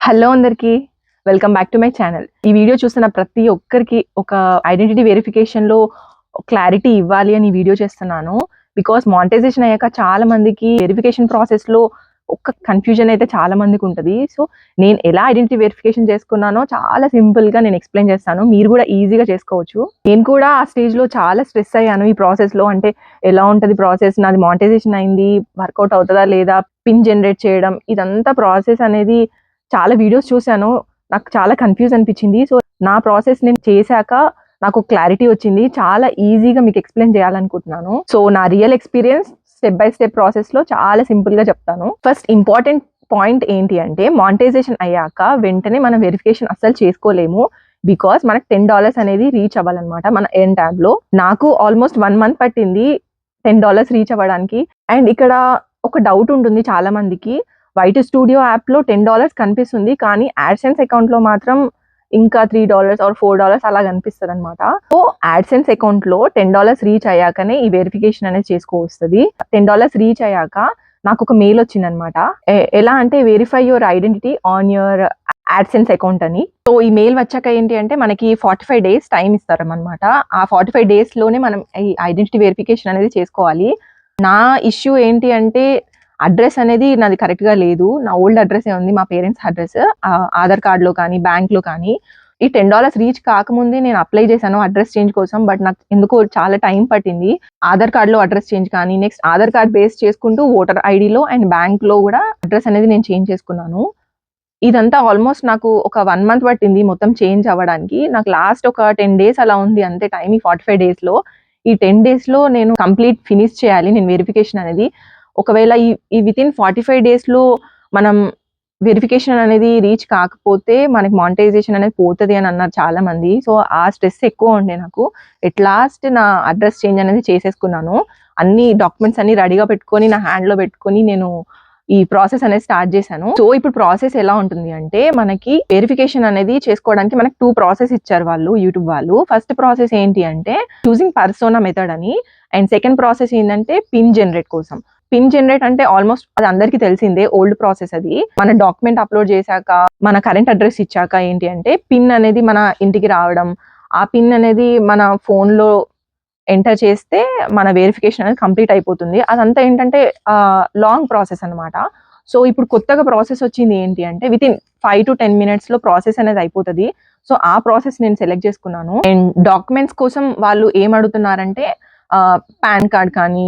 Hello అందరికీ welcome back to my channel. ఈ video చూస్తున్న ప్రతి ఒక్కరికి ఒక ఐడెంటిటీ వెరిఫికేషన్‌లో క్లారిటీ ఇవ్వాలి అని వీడియో చేస్తున్నాను. బికాజ్ మానిటైజేషన్ అయ్యాక చాలా మందికి వెరిఫికేషన్ ప్రాసెస్‌లో ఒక కన్‌ఫ్యూజన్ అయితే చాలా మందికుంటది. సో, నేను ఎలా ఐడెంటిటీ వెరిఫికేషన్ చేసుకున్నానో చాలా సింపుల్‌గా నేను ఎక్స్‌ప్లెయిన్ చేస్తాను. మీరు కూడా ఈజీగా చేసుకోవచ్చు. నేను కూడా ఆ స్టేజ్‌లో చాలా స్ట్రెస్ అయ్యాను ఈ ప్రాసెస్‌లో. అంటే ఎలా ఉంటది ప్రాసెస్? నాది మానిటైజేషన్ అయింది. వర్కౌట్ అవుతదా లేదా? పిన్ జనరేట్ చేయడం ఇదంతా ప్రాసెస్ అనేది చాలా వీడియోస్ చూసాను. నాకు చాలా కన్‌ఫ్యూజ్ అనిపించింది. సో, నా ప్రాసెస్ నేను చేశాక నాకు క్లారిటీ వచ్చింది. చాలా ఈజీగా మీకు ఎక్స్‌ప్లెయిన్ చేయాలనుకుంటున్నాను. సో, నా real experience step by step ప్రాసెస్‌లో చాలా సింపుల్‌గా చెప్తాను. ఫస్ట్ ఇంపార్టెంట్ పాయింట్ ఏంటి అంటే మానిటైజేషన్ అయ్యాక వెంటనే మనం వెరిఫికేషన్ అస్సలు చేసుకోలేము. బికాజ్ మనకు $10 అనేది రీచ్ అవ్వాలన్నమాట మన ఎర్న్ ట్యాబ్‌లో. నాకు ఆల్‌మోస్ట్ 1 మంత్ పట్టింది $10 రీచ్ అవ్వడానికి. అండ్ ఇక్కడ ఒక డౌట్ ఉంటుంది చాలా మందికి. వైట్ స్టూడియో యాప్‌లో $10 కనిపిస్తుంది. కానీ యాడ్‌సెన్స్ అకౌంట్‌లో మాత్రం ఇంకా $3 ఆర్ $4 అలా కనిపిస్తదనమాట. సో, యాడ్‌సెన్స్ అకౌంట్‌లో $10 రీచ్ అయ్యాకనే ఈ వెరిఫికేషన్ అనేది చేసుకోవస్తది. $10 రీచ్ అయ్యాక నాకొక మెయిల్ వచ్చిందనమాట. ఎలా అంటే verify your identity on your AdSense account అని. సో, ఈ మెయిల్ వచ్చాక ఏంటి అంటే మనకి 45 డేస్ టైమ్ ఇస్తారనమాట. ఆ 45 డేస్‌లోనే మనం ఈ ఐడెంటిటీ వెరిఫికేషన్ అనేది చేసుకోవాలి. నా ఇష్యూ ఏంటి అంటే అడ్రెస్ అనేది నాది కరెక్ట్‌గా లేదు. నా ఓల్డ్ అడ్రెసే ఉంది. మా పేరెంట్స్ అడ్రెస్. ఆధార్ కార్డ్‌లో కానీ, బ్యాంక్‌లో కానీ. ఈ $10 రీచ్ కాకముందే నేను అప్లై చేశాను అడ్రెస్ చేంజ్ కోసం. బట్ నాకు ఎందుకో చాలా టైం పట్టింది. ఆధార్ కార్డ్‌లో అడ్రెస్ చేంజ్ కానీ, నెక్స్ట్ ఆధార్ కార్డ్ బేస్ చేసుకుంటూ ఓటర్ ఐడీలో అండ్ బ్యాంక్‌లో కూడా అడ్రెస్ అనేది నేను చేంజ్ చేసుకున్నాను. ఇదంతా ఆల్‌మోస్ట్ నాకు ఒక 1 మంత్ పట్టింది మొత్తం చేంజ్ అవ్వడానికి. నాకు లాస్ట్ ఒక 10 డేస్ అలా ఉంది అంతే టైం ఈ 45 డేస్‌లో. ఈ 10 డేస్‌లో నేను కంప్లీట్ ఫినిష్ చేయాలి నేను వెరిఫికేషన్ అనేది. ఒకవేళ ఈ వితిన్ 45 డేస్‌లో మనం వెరిఫికేషన్ అనేది రీచ్ కాకపోతే మనకి మానిటైజేషన్ అనేది పోతది అని అన్నారు చాలా మంది. సో, ఆ స్ట్రెస్ ఎక్కువ ఉండే నాకు. ఎట్ లాస్ట్ నా అడ్రెస్ చేంజ్ అనేది చేసేసుకున్నాను. అన్ని డాక్యుమెంట్స్ అన్ని రెడీగా పెట్టుకొని నా హ్యాండ్‌లో పెట్టుకొని నేను ఈ ప్రాసెస్ అనేది స్టార్ట్ చేశాను. సో, ఇప్పుడు ప్రాసెస్ ఎలా ఉంటుంది అంటే మనకి వెరిఫికేషన్ అనేది చేసుకోవడానికి మనకి 2 ప్రాసెస్ ఇచ్చారు వాళ్ళు యూట్యూబ్ వాళ్ళు. ఫస్ట్ ప్రాసెస్ ఏంటి అంటే చూసింగ్ పర్సోనా మెథడ్ అని. అండ్ సెకండ్ ప్రాసెస్ ఏంటంటే పిన్ జనరేట్ కోసం. పిన్ జనరేట్ అంటే ఆల్‌మోస్ట్ అది అందరికీ తెలిసిందే. ఓల్డ్ ప్రాసెస్ అది. మన డాక్యుమెంట్ అప్‌లోడ్ చేశాక, మన కరెంట్ అడ్రెస్ ఇచ్చాక ఏంటి అంటే పిన్ అనేది మన ఇంటికి రావడం. ఆ పిన్ అనేది మన ఫోన్‌లో ఎంటర్ చేస్తే మన వెరిఫికేషన్ అనేది కంప్లీట్ అయిపోతుంది. అదంతా ఏంటంటే లాంగ్ ప్రాసెస్ అన్నమాట. సో, ఇప్పుడు కొత్తగా ప్రాసెస్ వచ్చింది ఏంటి అంటే వితిన్ 5-10 మినిట్స్‌లో ప్రాసెస్ అనేది అయిపోతది. సో, ఆ ప్రాసెస్ నేను సెలెక్ట్ చేసుకున్నాను. అండ్ డాక్యుమెంట్స్ కోసం వాళ్ళు ఏం అడుగుతున్నారంటే పాన్ కార్డ్ కానీ,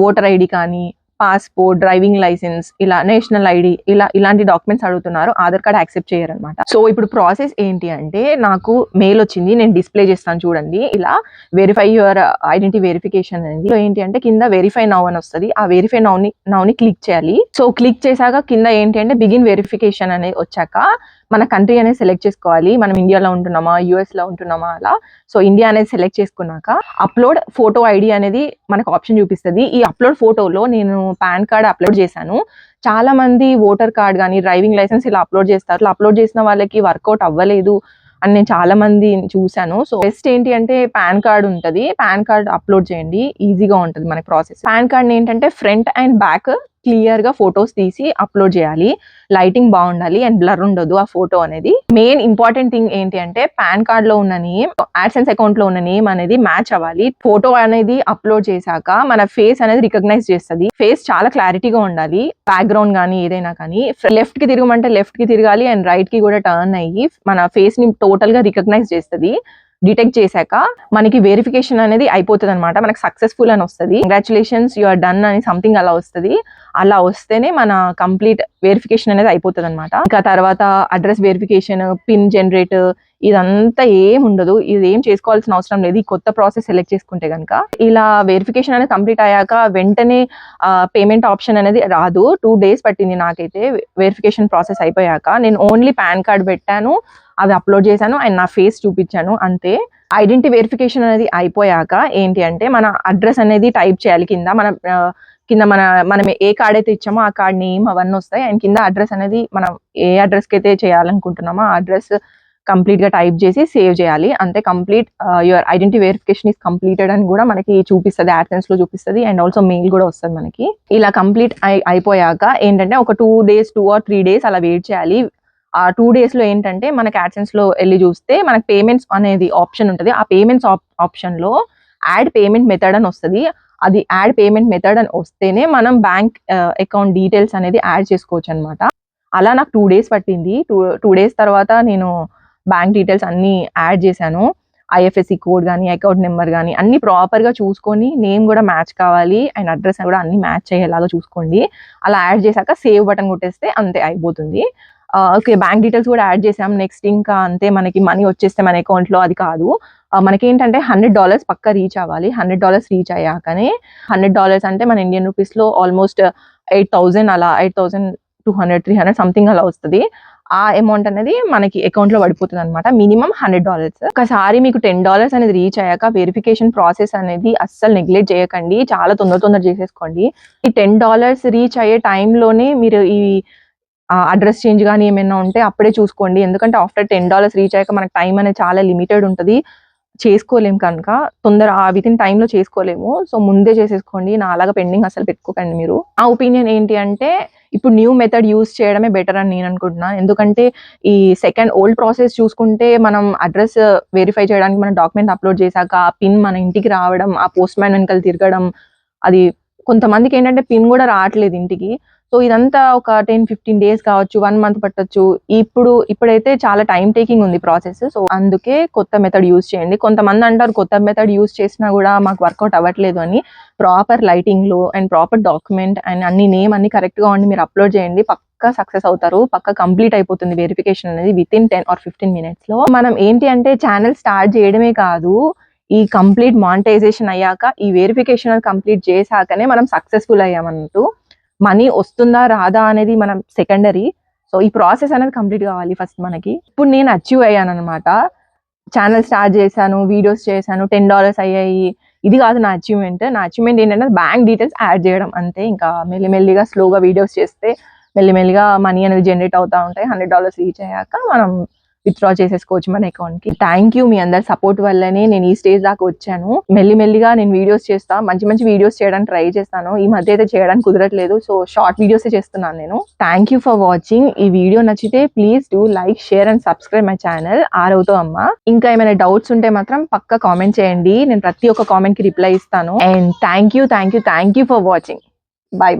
ఓటర్ ఐడీ కానీ, పాస్‌పోర్ట్, డ్రైవింగ్ లైసెన్స్ ఇలా నేషనల్ ఐడీ ఇలాంటి డాక్యుమెంట్స్ అడుగుతున్నారు. ఆధార్ కార్డ్ యాక్సెప్ట్ చేయరనమాట. సో, ఇప్పుడు ప్రాసెస్ ఏంటి అంటే నాకు మెయిల్ వచ్చింది. నేను డిస్‌ప్లే చేస్తాను చూడండి. ఇలా వెరిఫై యువర్ ఐడెంటిటీ వెరిఫికేషన్ అనేది ఏంటి అంటే కింద వెరిఫై నౌ అని వస్తది. ఆ వెరిఫై నౌని క్లిక్ చేయాలి. సో, క్లిక్ చేశాక కింద ఏంటి అంటే బిగిన్ వెరిఫికేషన్ అనేది వచ్చాక మన కంట్రీ అనేది సెలెక్ట్ చేసుకోవాలి. మనం ఇండియాలో ఉంటున్నామా, యూఎస్‌లో ఉంటున్నామా అలా. సో, ఇండియా అనేది సెలెక్ట్ చేసుకున్నాక అప్‌లోడ్ ఫోటో ఐడీ అనేది మనకు ఆప్షన్ చూపిస్తది. ఈ అప్‌లోడ్ ఫోటోలో నేను పాన్ కార్డ్ అప్‌లోడ్ చేశాను. చాలా మంది ఓటర్ కార్డ్ గాని, డ్రైవింగ్ లైసెన్స్ ఇలా అప్‌లోడ్ చేస్తారు. ఇలా అప్‌లోడ్ చేసిన వాళ్ళకి వర్కౌట్ అవ్వలేదు అని నేను చాలా మందిని చూసాను. సో, బెస్ట్ ఏంటి అంటే పాన్ కార్డ్ ఉంటది. పాన్ కార్డ్ అప్‌లోడ్ చేయండి. ఈజీగా ఉంటది మనకి ప్రాసెస్. పాన్ కార్డ్‌ని ఏంటంటే ఫ్రంట్ అండ్ బ్యాక్ క్లియర్‌గా ఫోటోస్ తీసి అప్‌లోడ్ చేయాలి. లైటింగ్ బాగుండాలి అండ్ బ్లర్ ఉండదు ఆ ఫోటో అనేది. మెయిన్ ఇంపార్టెంట్ థింగ్ ఏంటి అంటే పాన్ కార్డ్‌లో ఉన్న నేమ్, యాడ్‌సెన్స్ అకౌంట్‌లో ఉన్న నేమ్ అనేది మ్యాచ్ అవ్వాలి. ఫోటో అనేది అప్‌లోడ్ చేశాక మన ఫేస్ అనేది రికగ్నైజ్ చేస్తది. ఫేస్ చాలా క్లారిటీగా ఉండాలి. బ్యాక్‌గ్రౌండ్ గానీ ఏదైనా కానీ లెఫ్ట్‌కి తిరగమంటే లెఫ్ట్‌కి తిరగాలి అండ్ రైట్‌కి కూడా టర్న్ అయ్యి మన ఫేస్‌ని టోటల్‌గా రికగ్నైజ్ చేస్తది. డిటెక్ట్ చేశాక మనకి వెరిఫికేషన్ అనేది అయిపోతదనమాట. మనకి సక్సెస్‌ఫుల్ అని వస్తది. కంగ్రాచ్యులేషన్స్ యూ ఆర్ డన్ అని సంథింగ్ అలా వస్తది. అలా వస్తేనే మన కంప్లీట్ వెరిఫికేషన్ అనేది అయిపోతదనమాట. ఇంకా తర్వాత అడ్రెస్ వెరిఫికేషన్, పిన్ జనరేట్ ఇదంతా ఏం ఉండదు. ఇదేం చేసుకోవాల్సిన అవసరం లేదు. ఈ కొత్త ప్రాసెస్ సెలెక్ట్ చేసుకుంటే గనుక. ఇలా వెరిఫికేషన్ అనేది కంప్లీట్ అయ్యాక వెంటనే పేమెంట్ ఆప్షన్ అనేది రాదు. 2 డేస్ పట్టింది నాకైతే వెరిఫికేషన్ ప్రాసెస్ అయిపోయాక. నేను ఓన్లీ పాన్ కార్డ్ పెట్టాను. అది అప్‌లోడ్ చేశాను అండ్ నా ఫేస్ చూపించాను అంతే. ఐడెంటిటీ వెరిఫికేషన్ అనేది అయిపోయాక ఏంటి అంటే మన అడ్రెస్ అనేది టైప్ చేయాలి కింద. కింద మనం ఏ కార్డ్ అయితే ఇచ్చామో ఆ కార్డ్ నేమ్ అవన్నీ వస్తాయి. అండ్ కింద అడ్రెస్ అనేది మనం ఏ అడ్రెస్‌కి అయితే చేయాలనుకుంటున్నామో ఆ అడ్రెస్ కంప్లీట్‌గా టైప్ చేసి సేవ్ చేయాలి. అంతే complete your identity verification is completed అని కూడా మనకి చూపిస్తది. యాడ్‌సెన్స్‌లో చూపిస్తది అండ్ ఆల్సో మెయిల్ కూడా వస్తది మనకి. ఇలా కంప్లీట్ అయిపోయాక ఏంటంటే ఒక 2 ఆర్ 3 డేస్ అలా వెయిట్ చేయాలి. ఆ 2 డేస్‌లో ఏంటంటే మనకి యాడ్సెన్స్‌లో ఎళ్లి చూస్తే మనకు పేమెంట్స్ అనేది ఆప్షన్ ఉంటది. ఆ పేమెంట్స్ ఆప్షన్‌లో యాడ్ పేమెంట్ మెథడ్ అని వస్తది. అది యాడ్ పేమెంట్ మెథడ్ అని వస్తేనే మనం బ్యాంక్ అకౌంట్ డీటెయిల్స్ అనేది యాడ్ చేసుకోవచ్చనమాట. అలా నాకు 2 డేస్ పట్టింది. 2 డేస్ తర్వాత నేను బ్యాంక్ డీటెయిల్స్ అన్నీ యాడ్ చేశాను. ఐఎఫ్ఎస్‌సి కోడ్ గాని, అకౌంట్ నంబర్ గాని అన్నీ ప్రాపర్‌గా చూసుకొని నేమ్ గూడా మ్యాచ్ కావాలి అండ్ అడ్రెస్ కూడా అన్నీ మ్యాచ్ అయ్యేలాగా చూసుకోండి. అలా యాడ్ చేశాక సేవ్ బటన్ కొట్టేస్తే అంతే అయిపోతుంది. ఓకే. బ్యాంక్ డీటెయిల్స్ కూడా యాడ్ చేసాం. నెక్స్ట్ ఇంకా అంతే మనకి మనీ వచ్చేస్తే మన అకౌంట్‌లో అది కాదు. మనకేంటంటే $100 పక్కా రీచ్ అవ్వాలి. $100 రీచ్ అయ్యాకనే $100 అంటే మన ఇండియన్ రూపీస్‌లో ఆల్‌మోస్ట్ 8,000 అలా 8,200, 300 సంథింగ్ అలా వస్తది. ఆ అమౌంట్ అనేది మనకి అకౌంట్‌లో పడిపోతుందనమాట. మినిమమ్ $100. ఒకసారి మీకు $10 అనేది రీచ్ అయ్యాక వెరిఫికేషన్ ప్రాసెస్ అనేది అస్సలు నెగ్లెక్ట్ చేయకండి. చాలా తొందర చేసేసుకోండి. ఈ $10 రీచ్ అయ్యే టైంలోనే మీరు ఈ అడ్రెస్ చేంజ్ గాని ఏమైనా ఉంటే అప్పుడే చూసుకోండి. ఎందుకంటే ఆఫ్టర్ $10 రీచ్ అయ్యాక మనకు టైం అనేది చాలా లిమిటెడ్ ఉంటది. చేసుకోలేం కనుక వితిన్ టైమ్‌లో చేసుకోలేము. సో, ముందే చేసేసుకోండి. నాలాగా పెండింగ్ అస్సలు పెట్టుకోకండి మీరు. నా ఒపీనియన్ ఏంటి అంటే ఇప్పుడు న్యూ మెథడ్ యూజ్ చేయడమే బెటర్ అని నేను అనుకుంటున్నా. ఎందుకంటే ఈ ఓల్డ్ ప్రాసెస్ చూసుకుంటే మనం అడ్రెస్ వెరిఫై చేయడానికి మనం డాక్యుమెంట్ అప్‌లోడ్ చేశాక ఆ పిన్ మన ఇంటికి రావడం, ఆ పోస్ట్ మ్యాన్ వెనకాల తిరగడం, అది కొంతమందికేంటంటే పిన్ గూడా రావట్లేదు ఇంటికి. సో, ఇదంతా ఒక 10, 15 డేస్ కావచ్చు, 1 మంత్ పట్టొచ్చు. ఇప్పుడైతే చాలా టైమ్ టేకింగ్ ఉంది ప్రాసెస్. సో, అందుకే కొత్త మెథడ్ యూజ్ చేయండి. కొంతమందంటారు కొత్త మెథడ్ యూజ్ చేసినా గూడా మాకు వర్కౌట్ అవ్వట్లేదు అని. ప్రాపర్ లైటింగ్‌లో and proper document and name అన్నీ కరెక్ట్‌గా ఉండి మీరు అప్‌లోడ్ చేయండి. పక్కా సక్సెస్ అవుతారు. పక్కా కంప్లీట్ అయిపోతుంది వెరిఫికేషన్ అనేది వితిన్ 10 ఆర్ 15 మినిట్స్‌లో. మనం ఏంటి అంటే ఛానెల్ స్టార్ట్ చేయడమే కాదు, ఈ కంప్లీట్ మానిటైజేషన్ అయ్యాక ఈ వెరిఫికేషన్ అనేది కంప్లీట్ చేశాకనే మనం సక్సెస్‌ఫుల్ అయ్యామన్నట్టు. మనీ వస్తుందా? రాదా? అనేది మనం సెకండరీ. సో, ఈ ప్రాసెస్ అనేది కంప్లీట్ కావాలి ఫస్ట్ మనకి. ఇప్పుడు నేను అచీవ్ అయ్యాననమాట. ఛానెల్ స్టార్ట్ చేశాను, వీడియోస్ చేశాను, $10 అయ్యాయి. ఇది కాదు నా అచీవ్‌మెంట్. నా అచీవ్‌మెంట్ ఏంటంటే బ్యాంక్ డీటెయిల్స్ యాడ్ చేయడం అంతే. ఇంకా మెల్లిమెల్లిగా స్లోగా వీడియోస్ చేస్తే మెల్లిమెల్లిగా మనీ అనేది జనరేట్ అవుతా ఉంటాయి. $100 రీచ్ అయ్యాక మనం విత్‌డ్రా చేసేసుకోవచ్చు మన అకౌంట్‌కి. థ్యాంక్ యూ మీ అందరి సపోర్ట్ వల్లనే నేను ఈ స్టేజ్ దాకా వచ్చాను. మెల్లిమెల్లిగా నేను వీడియోస్ చేస్తా. మంచి వీడియోస్ చేయడానికి ట్రై చేస్తాను. ఈ మధ్య అయితే చేయడానికి కుదరట్లేదు. సో, షార్ట్ వీడియోసే చేస్తున్నాను నేను. Thank you for watching. ఈ వీడియో నచ్చితే please do like, share and subscribe my channel ఆరవ్‌తో అమ్మ. ఇంకా ఏమైనా డౌట్స్ ఉంటే మాత్రం పక్కా కామెంట్ చేయండి. నేను ప్రతి ఒక్క కామెంట్‌కి రిప్లై ఇస్తాను. And thank you for watching. By.